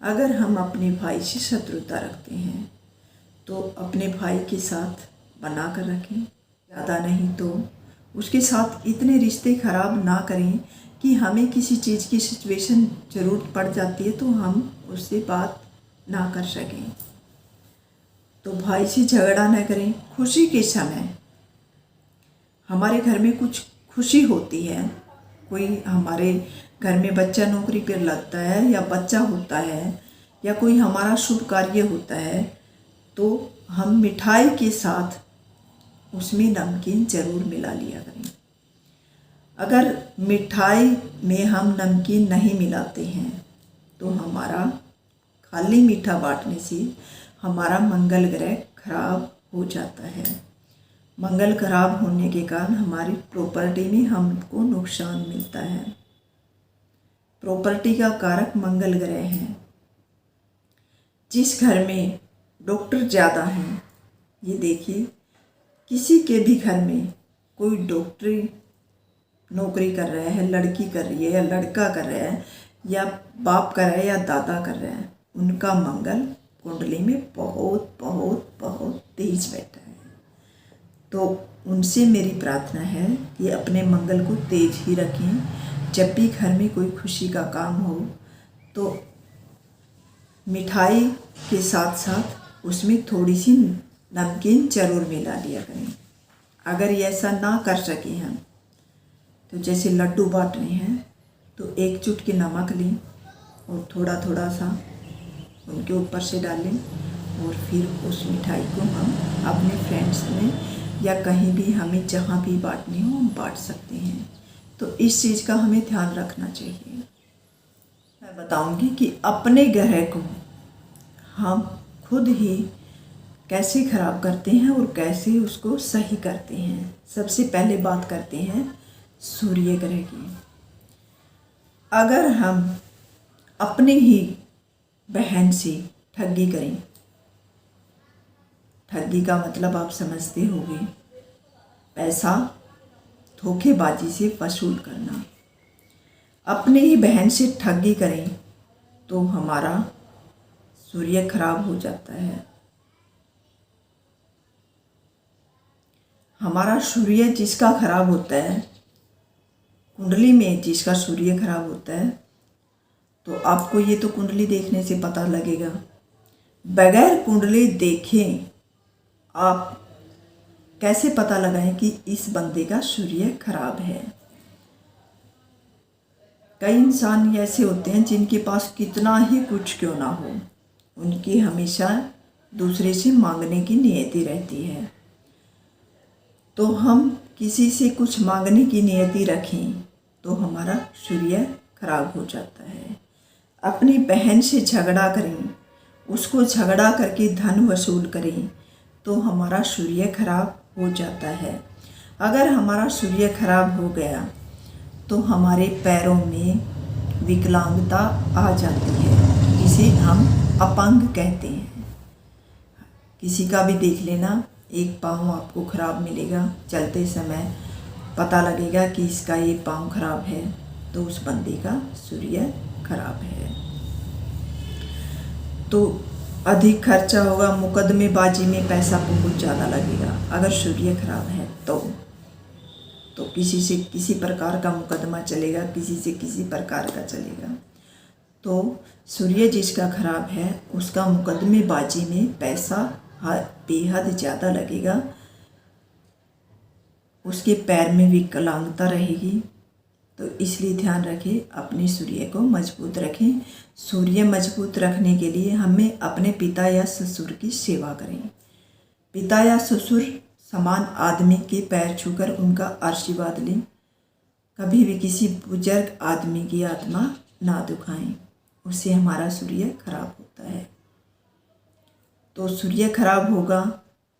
Speaker 1: अगर हम अपने भाई से शत्रुता रखते हैं तो अपने भाई के साथ बना कर रखें, ज़्यादा नहीं तो उसके साथ इतने रिश्ते खराब ना करें कि हमें किसी चीज़ की सिचुएशन ज़रूरत पड़ जाती है तो हम उससे बात ना कर सकें। तो भाई से झगड़ा न करें। खुशी के समय हमारे घर में कुछ खुशी होती है, कोई हमारे घर में बच्चा नौकरी पर लगता है या बच्चा होता है या कोई हमारा शुभ कार्य होता है तो हम मिठाई के साथ उसमें नमकीन ज़रूर मिला लिया करें। अगर मिठाई में हम नमकीन नहीं मिलाते हैं तो हमारा खाली मीठा बांटने से हमारा मंगल ग्रह खराब हो जाता है। मंगल खराब होने के कारण हमारी प्रॉपर्टी में हमको नुकसान मिलता है। प्रॉपर्टी का कारक मंगल ग्रह है। जिस घर में डॉक्टर ज़्यादा हैं, ये देखिए किसी के भी घर में कोई डॉक्टरी नौकरी कर रहा है, लड़की कर रही है या लड़का कर रहा है या बाप कर रहा है या दादा कर रहा है, उनका मंगल कुंडली में बहुत बहुत बहुत तेज बैठा है। तो उनसे मेरी प्रार्थना है कि अपने मंगल को तेज ही रखें। जब भी घर में कोई खुशी का काम हो तो मिठाई के साथ साथ उसमें थोड़ी सी नमकीन ज़रूर मिला लिया करें। अगर ये ऐसा ना कर सकें हम तो जैसे लड्डू बांट रहे हैं तो एक चुटकी नमक लें और थोड़ा थोड़ा सा उनके ऊपर से डालें और फिर उस मिठाई को हम अपने फ्रेंड्स में या कहीं भी हमें जहाँ भी बांटनी हो हम बांट सकते हैं। तो इस चीज़ का हमें ध्यान रखना चाहिए। मैं बताऊंगी कि अपने ग्रह को हम खुद ही कैसे खराब करते हैं और कैसे उसको सही करते हैं। सबसे पहले बात करते हैं सूर्य ग्रह की। अगर हम अपने ही बहन से ठगी करें, ठगी का मतलब आप समझते होंगे, पैसा धोखेबाजी से वसूल करना। अपने ही बहन से ठगी करें तो हमारा सूर्य खराब हो जाता है। हमारा सूर्य जिसका खराब होता है, कुंडली में जिसका सूर्य खराब होता है, तो आपको ये तो कुंडली देखने से पता लगेगा। बगैर कुंडली देखें आप कैसे पता लगाएं कि इस बंदे का सूर्य खराब है। कई इंसान ऐसे होते हैं जिनके पास कितना ही कुछ क्यों ना हो, उनकी हमेशा दूसरे से मांगने की नियति रहती है। तो हम किसी से कुछ मांगने की नियति रखें तो हमारा सूर्य खराब हो जाता है। अपनी बहन से झगड़ा करें, उसको झगड़ा करके धन वसूल करें तो हमारा सूर्य खराब हो जाता है। अगर हमारा सूर्य खराब हो गया तो हमारे पैरों में विकलांगता आ जाती है, इसे हम अपंग कहते हैं। किसी का भी देख लेना, एक पाँव आपको खराब मिलेगा, चलते समय पता लगेगा कि इसका ये पाँव खराब है, तो उस बंदे का सूर्य खराब है। तो अधिक खर्चा होगा, मुकदमेबाजी में पैसा बहुत ज़्यादा लगेगा अगर सूर्य खराब है तो किसी से किसी प्रकार का मुकदमा चलेगा, किसी से किसी प्रकार का चलेगा। तो सूर्य जिसका खराब है उसका मुकदमेबाजी में पैसा बेहद ज़्यादा लगेगा, उसके पैर में विकलांगता रहेगी। तो इसलिए ध्यान रखें, अपने सूर्य को मजबूत रखें। सूर्य मजबूत रखने के लिए हमें अपने पिता या ससुर की सेवा करें। पिता या ससुर समान आदमी के पैर छूकर उनका आशीर्वाद लें। कभी भी किसी बुजुर्ग आदमी की आत्मा ना दुखाएं, उससे हमारा सूर्य खराब होता है। तो सूर्य खराब होगा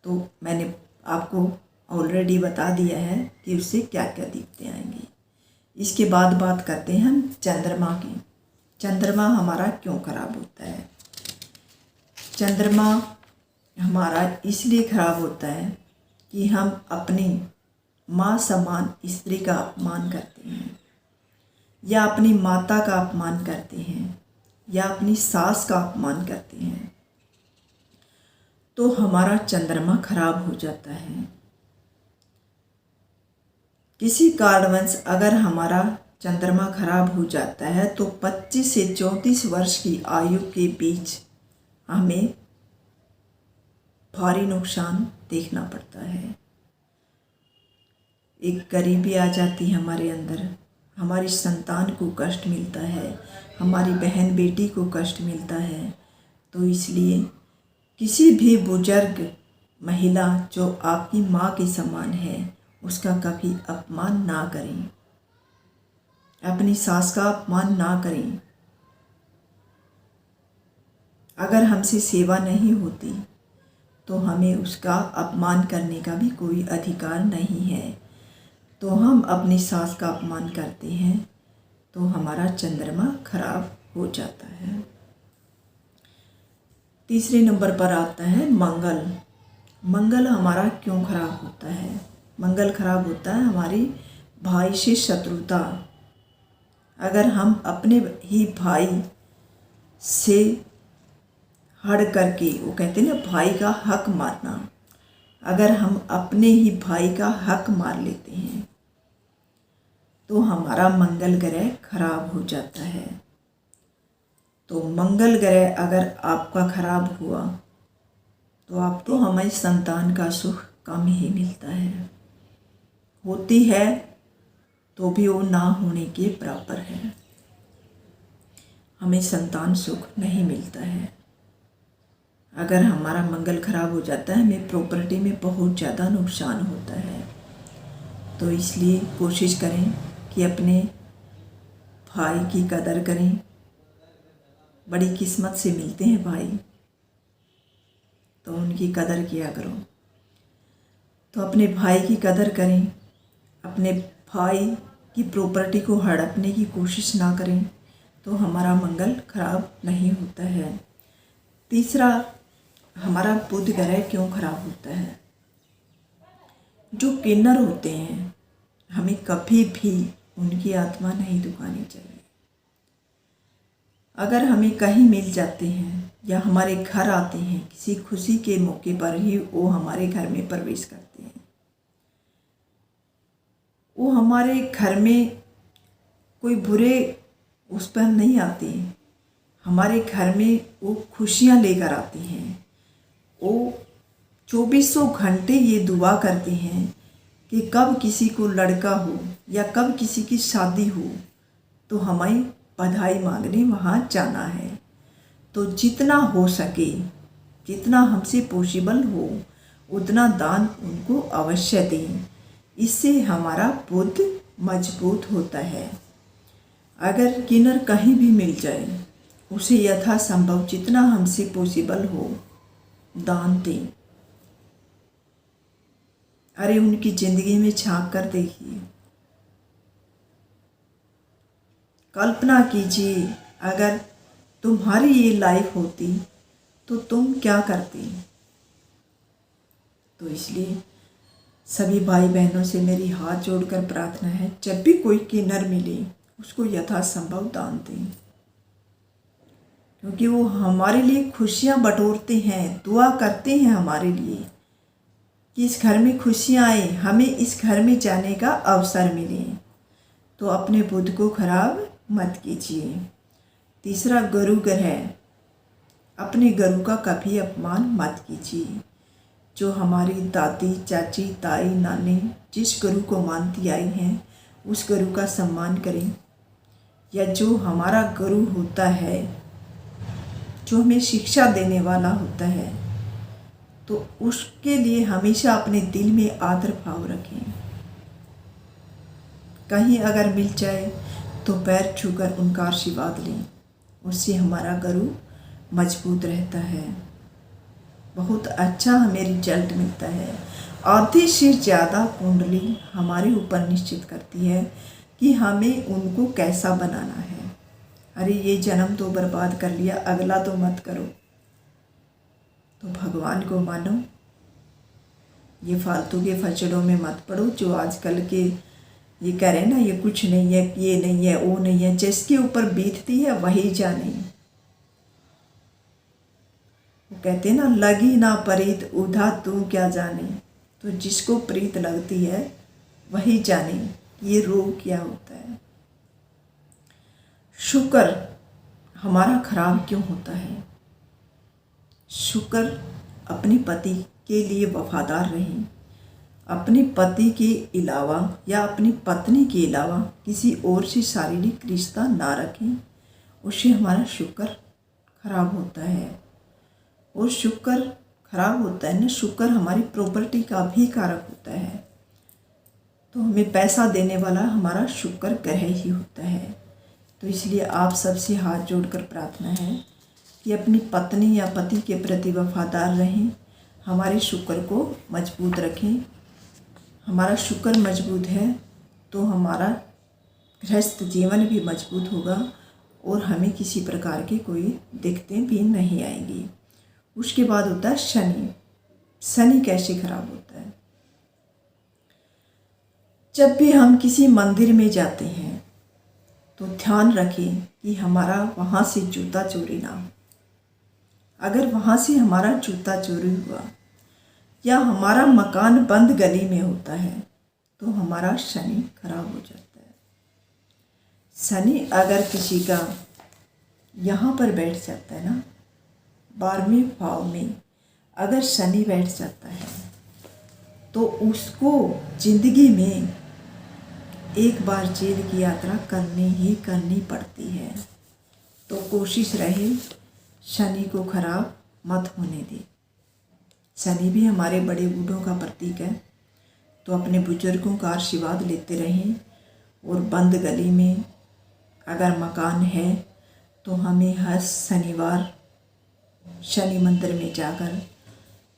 Speaker 1: तो मैंने आपको ऑलरेडी बता दिया है कि उससे क्या क्या दिक्कतें आएंगी। इसके बाद बात करते हैं हम चंद्रमा की। चंद्रमा हमारा क्यों खराब होता है? चंद्रमा हमारा इसलिए खराब होता है कि हम अपनी माँ समान स्त्री का अपमान करते हैं या अपनी माता का अपमान करते हैं या अपनी सास का अपमान करते हैं, तो हमारा चंद्रमा खराब हो जाता है। किसी कारणवश अगर हमारा चंद्रमा खराब हो जाता है तो 25 से 34 वर्ष की आयु के बीच हमें भारी नुकसान देखना पड़ता है। एक गरीबी आ जाती है हमारे अंदर, हमारी संतान को कष्ट मिलता है, हमारी बहन बेटी को कष्ट मिलता है। तो इसलिए किसी भी बुजुर्ग महिला जो आपकी माँ के समान है उसका कभी अपमान ना करें, अपनी सास का अपमान ना करें। अगर हमसे सेवा नहीं होती तो हमें उसका अपमान करने का भी कोई अधिकार नहीं है। तो हम अपनी सास का अपमान करते हैं तो हमारा चंद्रमा खराब हो जाता है। तीसरे नंबर पर आता है मंगल। मंगल हमारा क्यों खराब होता है? मंगल खराब होता है हमारी भाई से शत्रुता। अगर हम अपने ही भाई से हड़ करके, वो कहते हैं ना भाई का हक मारना, अगर हम अपने ही भाई का हक मार लेते हैं तो हमारा मंगल ग्रह खराब हो जाता है। तो मंगल ग्रह अगर आपका खराब हुआ तो आपको हमारी संतान का सुख कम ही मिलता है, होती है तो भी वो ना होने के बराबर है। हमें संतान सुख नहीं मिलता है। अगर हमारा मंगल खराब हो जाता है हमें प्रॉपर्टी में बहुत ज़्यादा नुकसान होता है। तो इसलिए कोशिश करें कि अपने भाई की कदर करें। बड़ी किस्मत से मिलते हैं भाई, तो उनकी कदर किया करो। तो अपने भाई की कदर करें, अपने भाई की प्रॉपर्टी को हड़पने की कोशिश ना करें तो हमारा मंगल खराब नहीं होता है। तीसरा, हमारा बुध ग्रह क्यों खराब होता है? जो किन्नर होते हैं हमें कभी भी उनकी आत्मा नहीं दुखानी चाहिए। अगर हमें कहीं मिल जाते हैं या हमारे घर आते हैं किसी खुशी के मौके पर ही वो हमारे घर में प्रवेश करते हैं। वो हमारे घर में कोई बुरे उस पर नहीं आते, हमारे घर में वो खुशियाँ लेकर आते हैं। वो 2400 घंटे ये दुआ करते हैं कि कब किसी को लड़का हो या कब किसी की शादी हो तो हमें बधाई मांगने वहाँ जाना है। तो जितना हो सके, जितना हमसे पॉसिबल हो उतना दान उनको अवश्य दें। इससे हमारा बुध मजबूत होता है। अगर किन्नर कहीं भी मिल जाए उसे यथासंभव जितना हमसे पॉसिबल हो दान दें। अरे उनकी ज़िंदगी में झांक कर देखिए, कल्पना कीजिए अगर तुम्हारी ये लाइफ होती तो तुम क्या करती। तो इसलिए सभी भाई बहनों से मेरी हाथ जोड़कर प्रार्थना है, जब भी कोई किन्नर मिले उसको यथासंभव दान दें, क्योंकि वो हमारे लिए खुशियाँ बटोरते हैं, दुआ करते हैं हमारे लिए कि इस घर में खुशियाँ आए, हमें इस घर में जाने का अवसर मिले। तो अपने बुध को खराब मत कीजिए। तीसरा, गुरु ग्रह, अपने गुरु का कभी अपमान मत कीजिए। जो हमारी दादी, चाची, ताई, नानी जिस गुरु को मानती आई हैं उस गुरु का सम्मान करें। या जो हमारा गुरु होता है, जो हमें शिक्षा देने वाला होता है, तो उसके लिए हमेशा अपने दिल में आदर भाव रखें। कहीं अगर मिल जाए तो पैर छूकर उनका आशीर्वाद लें, उससे हमारा गुरु मजबूत रहता है, बहुत अच्छा हमें रिजल्ट मिलता है। आधे से ज़्यादा कुंडली हमारे ऊपर निश्चित करती है कि हमें उनको कैसा बनाना है। अरे ये जन्म तो बर्बाद कर लिया, अगला तो मत करो। तो भगवान को मानो, ये फालतू के फचड़ों में मत पड़ो। जो आजकल के ये कह रहे हैं ना, ये कुछ नहीं है, ये नहीं है, वो नहीं है, जिसके ऊपर बीतती है वही जाने। वो कहते हैं ना, लगी ना प्रीत उधा तू क्या जाने। तो जिसको प्रीत लगती है वही जाने ये रोग क्या होता है। शुक्र हमारा खराब क्यों होता है? शुक्र अपने पति के लिए वफादार रहें, अपने पति के अलावा या अपनी पत्नी के अलावा किसी और से शारीरिक रिश्ता ना रखें, उससे हमारा शुक्र खराब होता है। और शुक्र खराब होता है ना, शुक्र हमारी प्रॉपर्टी का भी कारक होता है। तो हमें पैसा देने वाला हमारा शुक्र ग्रह ही होता है। तो इसलिए आप सबसे हाथ जोड़कर प्रार्थना है कि अपनी पत्नी या पति के प्रति वफादार रहें, हमारे शुक्र को मजबूत रखें। हमारा शुक्र मजबूत है तो हमारा गृहस्थ जीवन भी मजबूत होगा और हमें किसी प्रकार की कोई दिक्कतें भी नहीं आएंगी। उसके बाद होता है शनि। शनि कैसे खराब होता है? जब भी हम किसी मंदिर में जाते हैं तो ध्यान रखें कि हमारा वहाँ से जूता चोरी ना हो। अगर वहाँ से हमारा जूता चोरी हुआ या हमारा मकान बंद गली में होता है तो हमारा शनि खराब हो जाता है। शनि अगर किसी का यहाँ पर बैठ जाता है ना, 12वें भाव में अगर शनि बैठ जाता है तो उसको जिंदगी में एक बार जेल की यात्रा करनी पड़ती है। तो कोशिश रहे शनि को खराब मत होने दे। शनि भी हमारे बड़े बूढ़ों का प्रतीक है, तो अपने बुजुर्गों का आशीर्वाद लेते रहें। और बंद गली में अगर मकान है तो हमें हर शनिवार शनि मंदिर में जाकर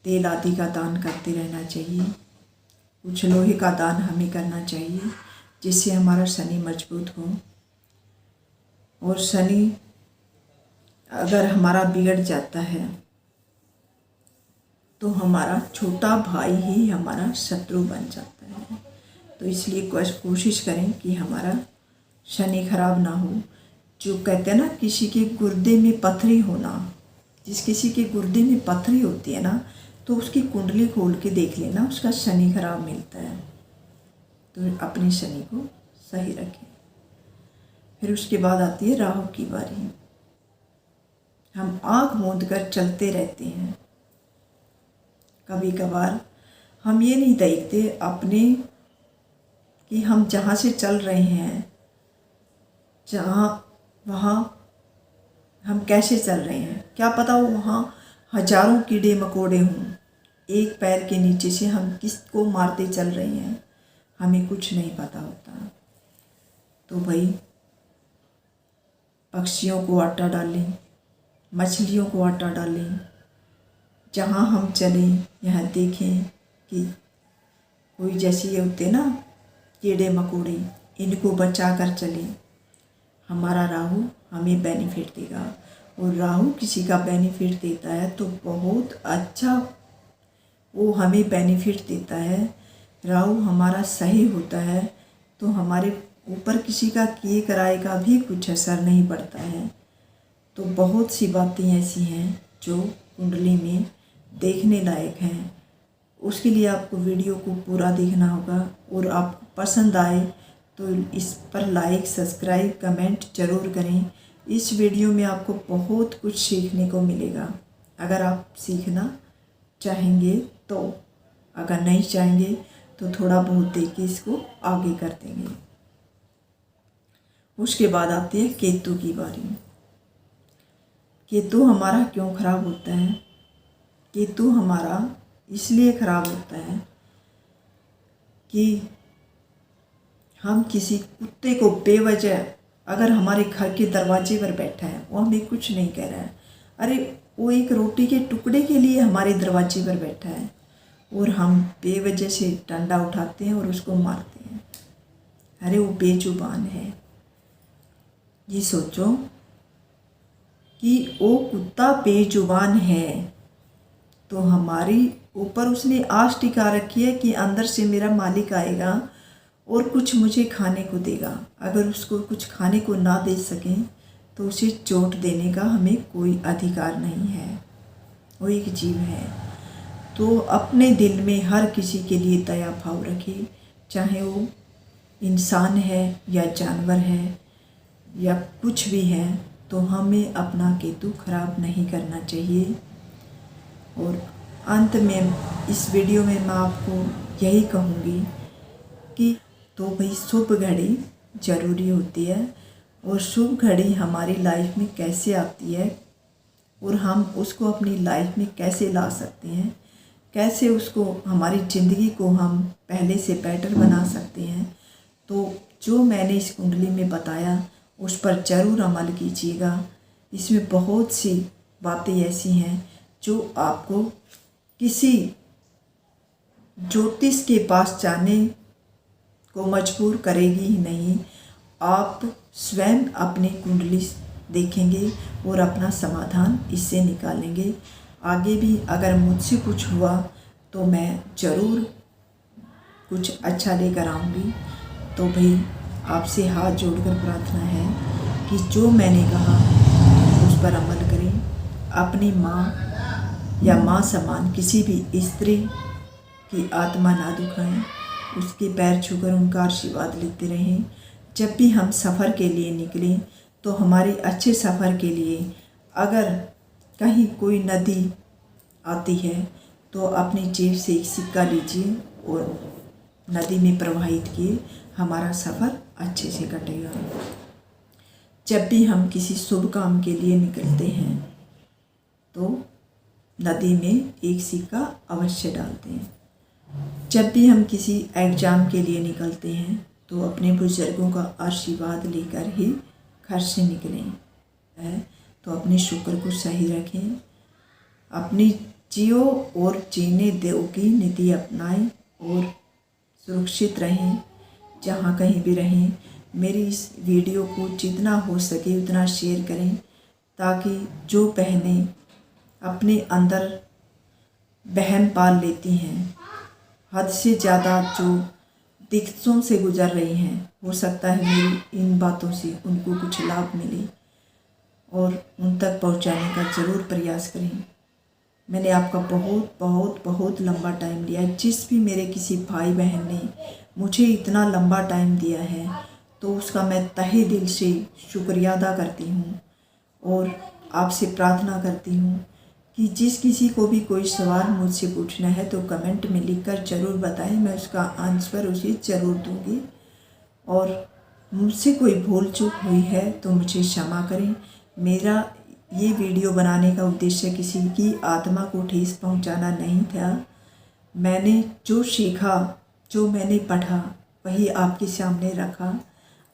Speaker 1: तेल आदि का दान करते रहना चाहिए। कुछ लोहे का दान हमें करना चाहिए जिससे हमारा शनि मजबूत हो। और शनि अगर हमारा बिगड़ जाता है तो हमारा छोटा भाई ही हमारा शत्रु बन जाता है। तो इसलिए कोशिश करें कि हमारा शनि खराब ना हो। जो कहते हैं ना, किसी के गुर्दे में पथरी होना, किसी के गुर्दे में पथरी होती है ना, तो उसकी कुंडली खोल के देख लेना, उसका शनि खराब मिलता है। तो अपने शनि को सही रखें। फिर उसके बाद आती है राहु की बारी। हम आँख मूंद कर चलते रहते हैं। कभी कभार हम ये नहीं देखते अपने कि हम जहाँ से चल रहे हैं, वहाँ हम कैसे चल रहे हैं, क्या पता वो वहाँ हजारों कीड़े मकोड़े हों। एक पैर के नीचे से हम किसको मारते चल रहे हैं, हमें कुछ नहीं पता होता। तो भाई पक्षियों को आटा डालें, मछलियों को आटा डालें। जहाँ हम चलें यहाँ देखें कि कोई जैसे ये होते ना कीड़े मकोड़े, इनको बचा कर चलें। हमारा राहु हमें बेनिफिट देगा। और राहु किसी का बेनिफिट देता है तो बहुत अच्छा वो हमें बेनिफिट देता है। राहु हमारा सही होता है तो हमारे ऊपर किसी का किए कराए का भी कुछ असर नहीं पड़ता है। तो बहुत सी बातें ऐसी हैं जो कुंडली में देखने लायक हैं। उसके लिए आपको वीडियो को पूरा देखना होगा। और आपको पसंद आए तो इस पर लाइक, सब्सक्राइब, कमेंट ज़रूर करें। इस वीडियो में आपको बहुत कुछ सीखने को मिलेगा अगर आप सीखना चाहेंगे तो। अगर नहीं चाहेंगे तो थोड़ा बहुत देख के इसको आगे कर देंगे। उसके बाद आती है केतु की बारी। केतु हमारा क्यों खराब होता है? केतु हमारा इसलिए खराब होता है कि हम किसी कुत्ते को बेवजह अगर हमारे घर के दरवाजे पर बैठा है, वो हमें कुछ नहीं कह रहा है, अरे वो एक रोटी के टुकड़े के लिए हमारे दरवाजे पर बैठा है और हम बेवजह से डंडा उठाते हैं और उसको मारते हैं। अरे वो बेजुबान है। ये सोचो कि वो कुत्ता बेजुबान है तो हमारी ऊपर उसने आस टिका रखी है कि अंदर से मेरा मालिक आएगा और कुछ मुझे खाने को देगा। अगर उसको कुछ खाने को ना दे सकें तो उसे चोट देने का हमें कोई अधिकार नहीं है। वो एक जीव है। तो अपने दिल में हर किसी के लिए दया भाव रखें, चाहे वो इंसान है या जानवर है या कुछ भी है। तो हमें अपना केतु खराब नहीं करना चाहिए। और अंत में इस वीडियो में मैं आपको यही कहूँगी कि तो भाई शुभ घड़ी ज़रूरी होती है, और शुभ घड़ी हमारी लाइफ में कैसे आती है और हम उसको अपनी लाइफ में कैसे ला सकते हैं, कैसे उसको हमारी ज़िंदगी को हम पहले से बेटर बना सकते हैं। तो जो मैंने इस कुंडली में बताया उस पर ज़रूर अमल कीजिएगा। इसमें बहुत सी बातें ऐसी हैं जो आपको किसी ज्योतिष के पास जाने को मजबूर करेगी ही नहीं। आप स्वयं अपनी कुंडली देखेंगे और अपना समाधान इससे निकालेंगे। आगे भी अगर मुझसे कुछ हुआ तो मैं ज़रूर कुछ अच्छा लेकर आऊँगी। तो भाई आपसे हाथ जोड़कर प्रार्थना है कि जो मैंने कहा उस पर अमल करें। अपनी माँ या माँ समान किसी भी स्त्री की आत्मा ना दुखाएं, उसके पैर छूकर उनका आशीर्वाद लेते रहें। जब भी हम सफ़र के लिए निकलें तो हमारे अच्छे सफ़र के लिए अगर कहीं कोई नदी आती है तो अपनी जेब से एक सिक्का लीजिए और नदी में प्रवाहित किए, हमारा सफ़र अच्छे से कटेगा। जब भी हम किसी शुभ काम के लिए निकलते हैं तो नदी में एक सिक्का अवश्य डालते हैं। जब भी हम किसी एग्ज़ाम के लिए निकलते हैं तो अपने बुजुर्गों का आशीर्वाद लेकर ही घर से निकलें है। तो अपने शुक्र को सही रखें, अपनी जियो और जीने दो की नीति अपनाएं और सुरक्षित रहें जहाँ कहीं भी रहें। मेरी इस वीडियो को जितना हो सके उतना शेयर करें ताकि जो बहनें अपने अंदर बहम पाल लेती हैं, हद से ज़्यादा जो दिक्कतों से गुजर रही हैं, हो सकता है मेरी इन बातों से उनको कुछ लाभ मिले और उन तक पहुंचाने का ज़रूर प्रयास करें। मैंने आपका बहुत बहुत बहुत लंबा टाइम लिया। जिस भी मेरे किसी भाई बहन ने मुझे इतना लंबा टाइम दिया है तो उसका मैं तहे दिल से शुक्रिया अदा करती हूँ और आपसे प्रार्थना करती हूँ कि जिस किसी को भी कोई सवाल मुझसे पूछना है तो कमेंट में लिखकर ज़रूर बताएं, मैं उसका आंसर उसे ज़रूर दूँगी। और मुझसे कोई भूल चूक हुई है तो मुझे क्षमा करें। मेरा ये वीडियो बनाने का उद्देश्य किसी की आत्मा को ठेस पहुंचाना नहीं था। मैंने जो सीखा, जो मैंने पढ़ा, वही आपके सामने रखा।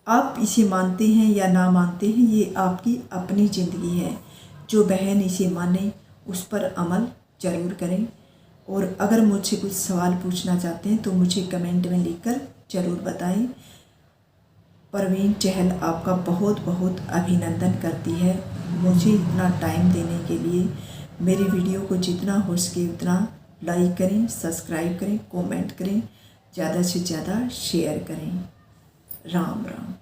Speaker 1: आप इसे मानते हैं या ना मानते हैं, ये आपकी अपनी ज़िंदगी है। जो बहन इसे माने उस पर अमल ज़रूर करें। और अगर मुझसे कुछ सवाल पूछना चाहते हैं तो मुझे कमेंट में लिखकर ज़रूर बताएं। परवीन चहल आपका बहुत बहुत अभिनंदन करती है मुझे इतना टाइम देने के लिए। मेरी वीडियो को जितना हो सके उतना लाइक करें, सब्सक्राइब करें, कमेंट करें, ज़्यादा से ज़्यादा शेयर करें। राम राम।